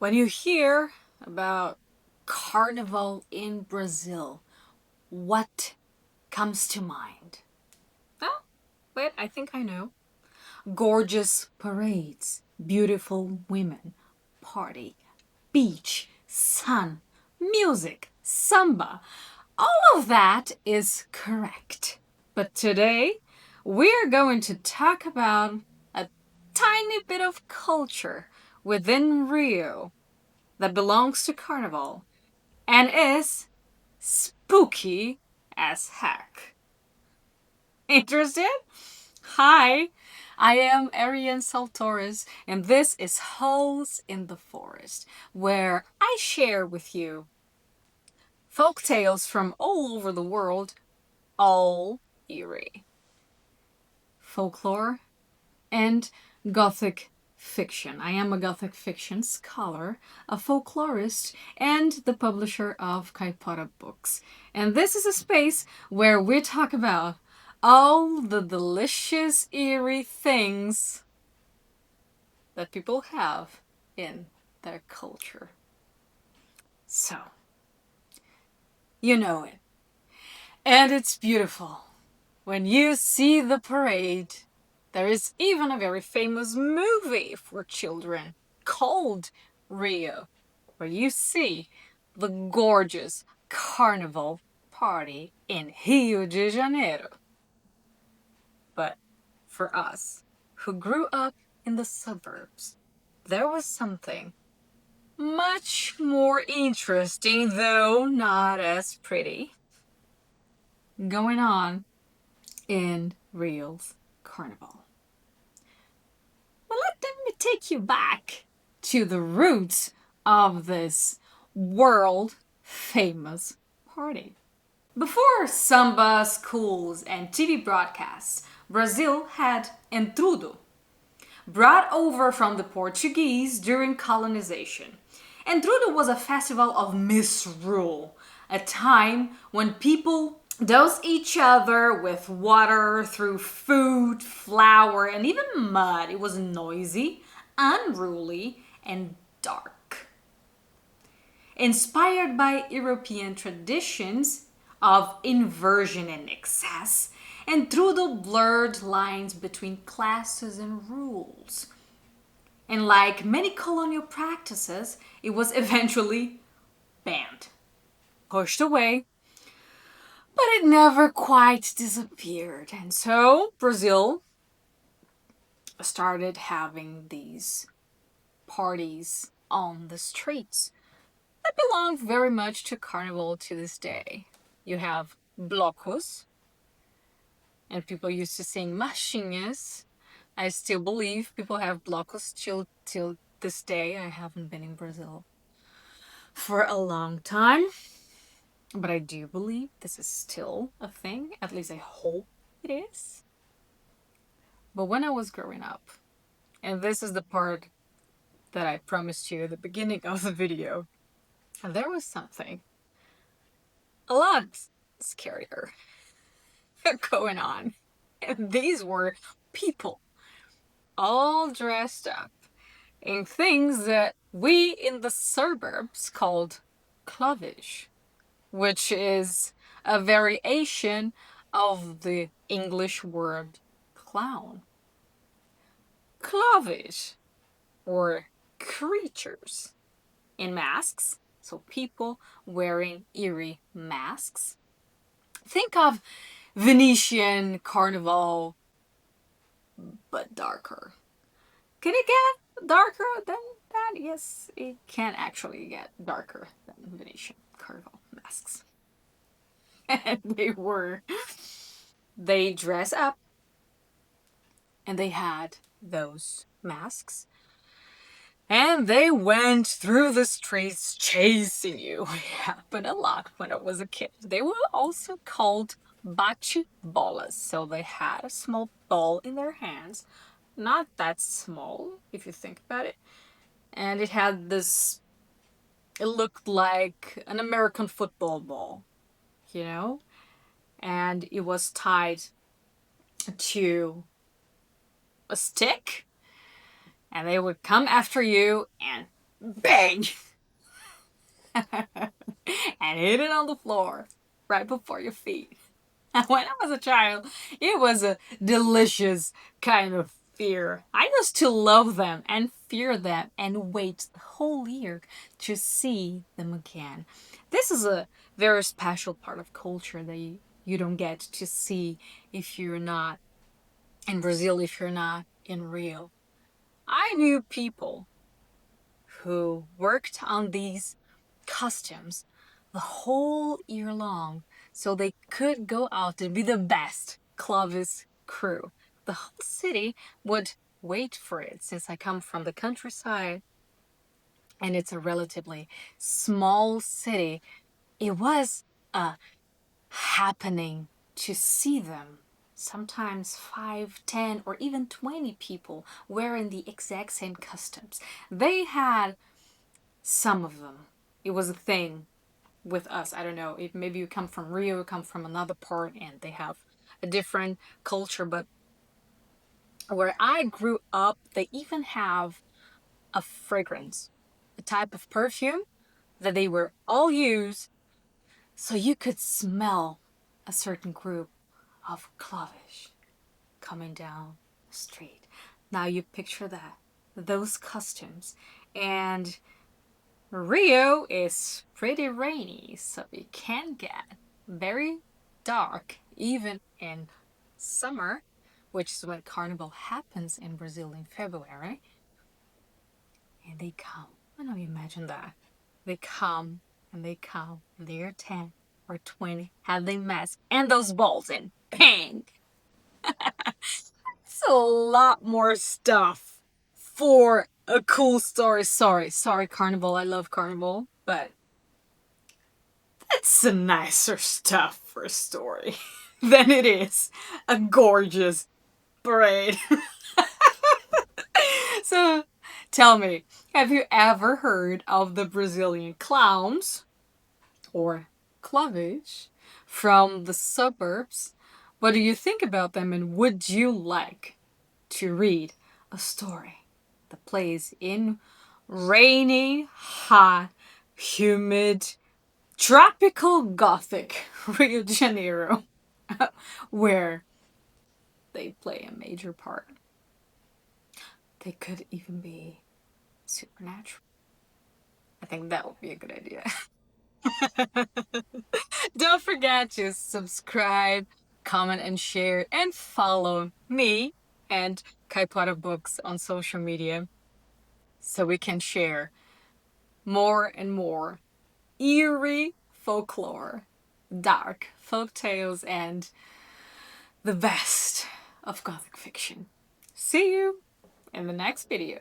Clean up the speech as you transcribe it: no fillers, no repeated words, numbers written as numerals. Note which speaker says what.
Speaker 1: When you hear about Carnival in Brazil, what comes to mind? Oh, wait, I think I know. Gorgeous parades, beautiful women, party, beach, sun, music, samba. All of that is correct. But today, we're going to talk about a tiny bit of culture within Rio that belongs to Carnival and is spooky as heck. Interested? Hi, I am Ariane Saltores, and this is Holes in the Forest, where I share with you folk tales from all over the world, all eerie. Folklore and Gothic fiction. I am a Gothic fiction scholar, a folklorist, and the publisher of Caipora books. And this is a space where we talk about all the delicious, eerie things that people have in their culture. So, you know it. And it's beautiful. When you see the parade, there is even a very famous movie for children called Rio, where you see the gorgeous carnival party in Rio de Janeiro. But for us, who grew up in the suburbs, there was something much more interesting, though not as pretty, going on in Rio's carnival. Well, let me take you back to the roots of this world famous party. Before samba, schools, and TV broadcasts, Brazil had Entrudo, brought over from the Portuguese during colonization. Entrudo was a festival of misrule, a time when people dose each other with water through food, flour, and even mud. It was noisy, unruly, and dark. Inspired by European traditions of inversion and excess, Entrudo blurred lines between classes and rules. And like many colonial practices, it was eventually banned, pushed away, but it never quite disappeared. And so Brazil started having these parties on the streets that belong very much to Carnival to this day. You have blocos, and people used to sing marchinhas. I still believe people have blocos till this day. I haven't been in Brazil for a long time, but I do believe this is still a thing. At least I hope it is. But when I was growing up, and this is the part that I promised you at the beginning of the video, there was something a lot scarier going on. And these were people all dressed up in things that we in the suburbs called Clovis, which is a variation of the English word clown. Clovis, or creatures in masks, so people wearing eerie masks. Think of Venetian Carnival, but darker. Can it get darker than that? Yes, it can actually get darker than Venetian Carnival masks. And they dress up and they had those masks. And they went through the streets chasing you. It happened a lot when I was a kid. They were also called bate bolas. So they had a small ball in their hands. Not that small, if you think about it. And it had this, it looked like an American football ball, you know? And it was tied to a stick. And they would come after you and bang, and hit it on the floor right before your feet. And when I was a child, it was a delicious kind of fear. I used to love them and fear them and wait the whole year to see them again. This is a very special part of culture that you don't get to see if you're not in Brazil, if you're not in Rio. I knew people who worked on these costumes the whole year long so they could go out and be the best Clovis crew. The whole city would wait for it since I come from the countryside and it's a relatively small city. It was a happening to see them. Sometimes 5, 10, or even 20 people wearing the exact same costumes. They had some of them. It was a thing with us. I don't know. If maybe you come from Rio, you come from another part, and they have a different culture. But where I grew up, they even have a fragrance, a type of perfume that they were all use, so you could smell a certain group of Clovis coming down the street. Now you picture that, those costumes, and Rio is pretty rainy, so it can get very dark even in summer, which is when Carnival happens in Brazil in February. And they come. I know you imagine that. They come and they come and they're 10 or 20, have they mask and those balls and bang! It's a lot more stuff for a cool story. Sorry, Carnival. I love Carnival, but it's a nicer stuff for a story than it is a gorgeous parade. So, tell me, have you ever heard of the Brazilian clowns or Clovis from the suburbs? What do you think about them, and would you like to read a story that plays in rainy, hot, humid, tropical Gothic Rio de Janeiro, where they play a major part? They could even be supernatural. I think that would be a good idea. Don't forget to subscribe, comment, and share, and follow me and Kaipara Books on social media so we can share more and more eerie folklore, dark folk tales, and the best of Gothic fiction. See you in the next video.